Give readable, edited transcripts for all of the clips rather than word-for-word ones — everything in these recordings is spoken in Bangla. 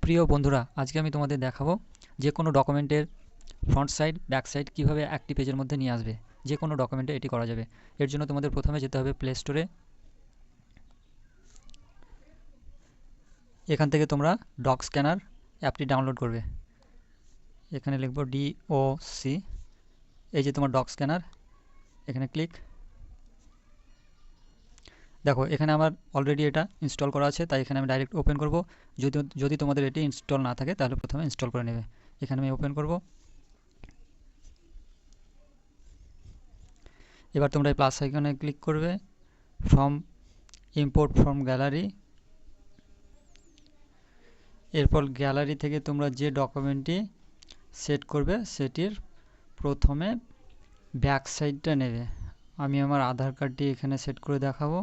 প্রিয় বন্ধুরা, আজকে আমি তোমাদের দেখাবো যে কোনো ডকুমেন্টের ফ্রন্ট সাইড ব্যাক সাইড কীভাবে একটি পেজের মধ্যে নিয়ে আসবে। যে কোনো ডকুমেন্টে এটি করা যাবে। এর জন্য তোমাদের প্রথমে যেতে হবে প্লে স্টোরে। এখান থেকে তোমরা ডক স্ক্যানার অ্যাপটি ডাউনলোড করবে। এখানে লিখবো DOC, এই যে তোমার ডক স্ক্যানার, এখানে ক্লিক। দেখো এখানে আমার অলরেডি এটা ইনস্টল করা আছে, তাই এখানে আমি ডাইরেক্ট ওপেন করব। যদি তোমাদের এটি ইনস্টল না থাকে তাহলে প্রথমে ইনস্টল করে নেবে। এখানে আমি ওপেন করব। এবার তোমরা এই প্লাস আইকনে ক্লিক করবে, ফ্রম ইম্পোর্ট ফ্রম গ্যালারি। এরপর গ্যালারি থেকে তোমরা যে ডকুমেন্টটি সেট করবে সেটির প্রথমে ব্যাক সাইডটা নেবে। আমি আমার আধার কার্ডটি এখানে সেট করে দেখাবো,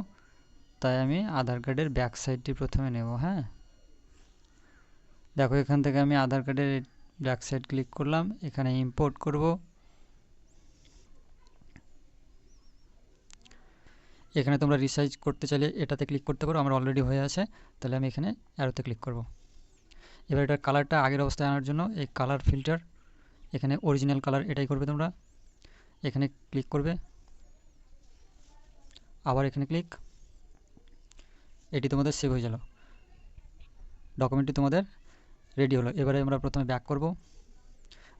তাই আমি আধার কার্ডের ব্যাক সাইডটি প্রথমে নেব। হ্যাঁ, দেখো এখান থেকে আমি আধার কার্ডের ব্যাক সাইড ক্লিক করলাম, এখানে ইম্পোর্ট করব। এখানে তোমরা রিসাইজ করতে চাইলে এটাতে ক্লিক করতে পারো, আমার অলরেডি হয়ে আছে, তাহলে আমি এখানে অ্যারোতে ক্লিক করব। এবার এটার কালারটা আগের অবস্থায় আনার জন্য এই কালার ফিল্টার, এখানে অরিজিনাল কালার এটাই করবে তোমরা। এখানে ক্লিক করবে, আবার এখানে ক্লিক। এটি তোমাদের সেভ হয়ে গেল, ডকুমেন্টটি তোমাদের রেডি হলো। এবারে আমরা প্রথমে ব্যাক করব,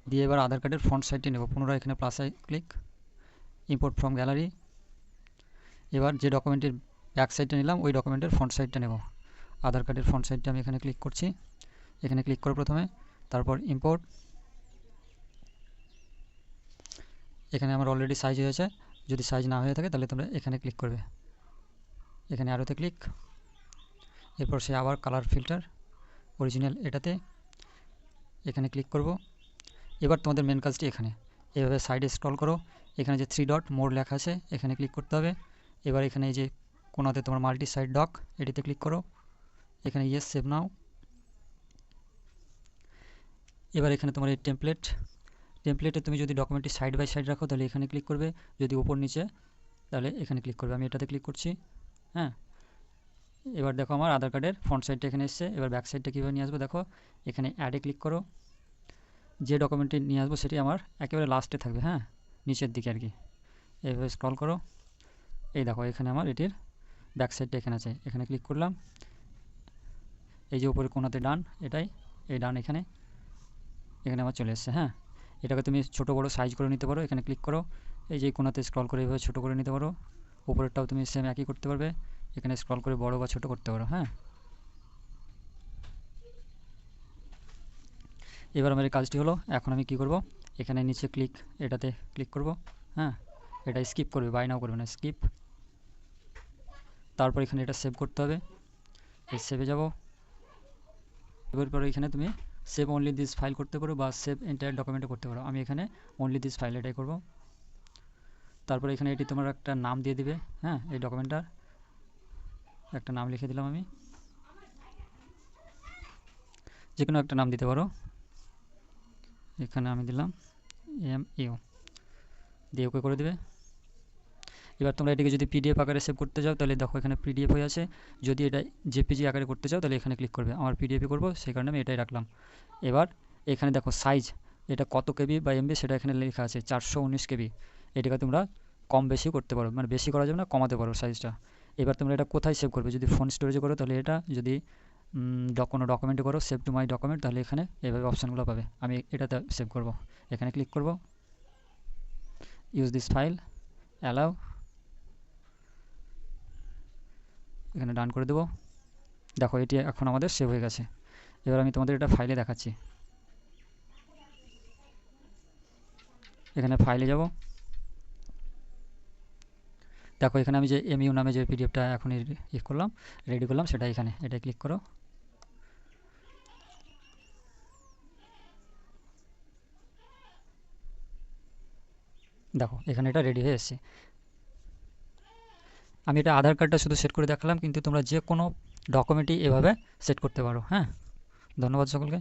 দিয়ে এবার আধার কার্ডের ফ্রন্ট সাইডটি নেব। পুনরায় এখানে প্লাসে ক্লিক, ইম্পোর্ট ফ্রম গ্যালারি। এবার যে ডকুমেন্টের ব্যাক সাইডটা নিলাম ওই ডকুমেন্টের ফ্রন্ট সাইডটা নেব। আধার কার্ডের ফ্রন্ট সাইডটা আমি এখানে ক্লিক করছি। এখানে ক্লিক করো প্রথমে, তারপর ইম্পোর্ট। এখানে আমার অলরেডি সাইজ হয়েছে, যদি সাইজ না হয়ে থাকে তাহলে তোমরা এখানে ক্লিক করবে। এখানে আরোতে ক্লিক, এরপর সে আবার কালার ফিল্টার অরিজিনাল এটাতে এখানে ক্লিক করব। এবার তোমাদের মেন কাজটি এখানে এভাবে সাইডে স্ক্রল করো, এখানে যে 3 ডট মোর লেখা আছে এখানে ক্লিক করতে হবে। এবার এখানে এই যে কোনাতে তোমার মাল্টি সাইড ডক এটিতে ক্লিক করো, এখানে ইয়েস সেভ নাও। এবার এখানে তোমার এই টেমপ্লেটে তুমি যদি ডকুমেন্টটি সাইড বাই সাইড রাখো তাহলে এখানে ক্লিক করবে, যদি উপর নিচে তাহলে এখানে ক্লিক করবে। আমি এটাতে ক্লিক করছি। হ্যাঁ, এবার দেখো আমার আধার কার্ডের ফ্রন্ট সাইডটা এখানে এসছে। এবার ব্যাক সাইডটা কীভাবে নিয়ে আসবো, দেখো এখানে অ্যাডে ক্লিক করো। যে ডকুমেন্টটি নিয়ে আসবো সেটি আমার একেবারে লাস্টে থাকবে, হ্যাঁ নিচের দিকে আর কি। এইভাবে স্ক্রল করো, এই দেখো এখানে আমার এটির ব্যাক সাইডটা এখানে আছে। এখানে ক্লিক করলাম, এই যে উপরে কোনাতে ডান, এটাই এই ডান এখানে আমার চলে এসছে। হ্যাঁ, এটাকে তুমি ছোটো বড়ো সাইজ করে নিতে পারো। এখানে ক্লিক করো, এই যে কোনাতে স্ক্রল করে এইভাবে ছোটো করে নিতে পারো। উপরেরটাও তুমি সেম একই করতে পারবে, এখানে স্ক্রল করে বড় বা ছোটো করতে পারো। হ্যাঁ, এবার আমার এই কাজটি হলো। এখন আমি কি করব, এখানে নিচে ক্লিক এটাতে ক্লিক করব। হ্যাঁ, এটা স্কিপ করবে, বাই নাও করবে না, স্কিপ। তারপর এখানে এটা সেভ করতে হবে, এই সেভে যাব। এবার পরে এখানে তুমি সেভ অনলি দিস ফাইল করতে পারো বা সেভ এন্টায়ার ডকুমেন্টে করতে পারো। আমি এখানে অনলি দিস ফাইল এটাই করব। তারপর এখানে এটি তোমার একটা নাম দিয়ে দিবে। হ্যাঁ, এই ডকুমেন্টটার একটা নাম লিখে দিলাম আমি, যে কোনো একটা নাম দিতে পারো। এখানে আমি দিলাম MU, দিয়ে ওকে করে দেবে। এবার তোমরা এটিকে যদি PDF আকারে সেভ করতে চাও তাহলে দেখো এখানে PDF হয়ে আছে। যদি এটা JPG আকারে করতে চাও তাহলে এখানে ক্লিক করবে। আমার PDF করব, সেই কারণে আমি এটাই রাখলাম। এবার এখানে দেখো সাইজ, এটা কত KB বা MB সেটা এখানে লেখা আছে, 419 KB। এটাকে তোমরা কম বেশি করতে পারো, মানে বেশি করা যাবে না, কমাতে পারো সাইজটা। এবার তোমরা এটা কোথায় সেভ করবে, যদি ফোন স্টোরেজে করো তাহলে এটা, যদি কোনো ডকুমেন্টে করো সেভ টু মাই ডকুমেন্ট তাহলে এখানে এইভাবে অপশানগুলো পাবে। আমি এটাতে সেভ করব, এখানে ক্লিক করব, ইউজ দিস ফাইল, অ্যালাউ, এখানে ডান করে দেবো। দেখো এটি এখন আমাদের সেভ হয়ে গেছে। এবার আমি তোমাদের এটা ফাইলে দেখাচ্ছি। এখানে ফাইলে যাব, দেখো এখানে আমি যে MU নামে যে PDFটা এখন করলাম, রেডি করলাম, সেটা এখানে এটা ক্লিক করো। দেখো এখানে এটা রেডি হয়ে এসেছে। আমি এটা আধার কার্ডটা শুধু সেট করে দেখালাম, কিন্তু তোমরা যে কোনো ডকুমেন্টই এভাবে সেট করতে পারো। হ্যাঁ, ধন্যবাদ সকলকে।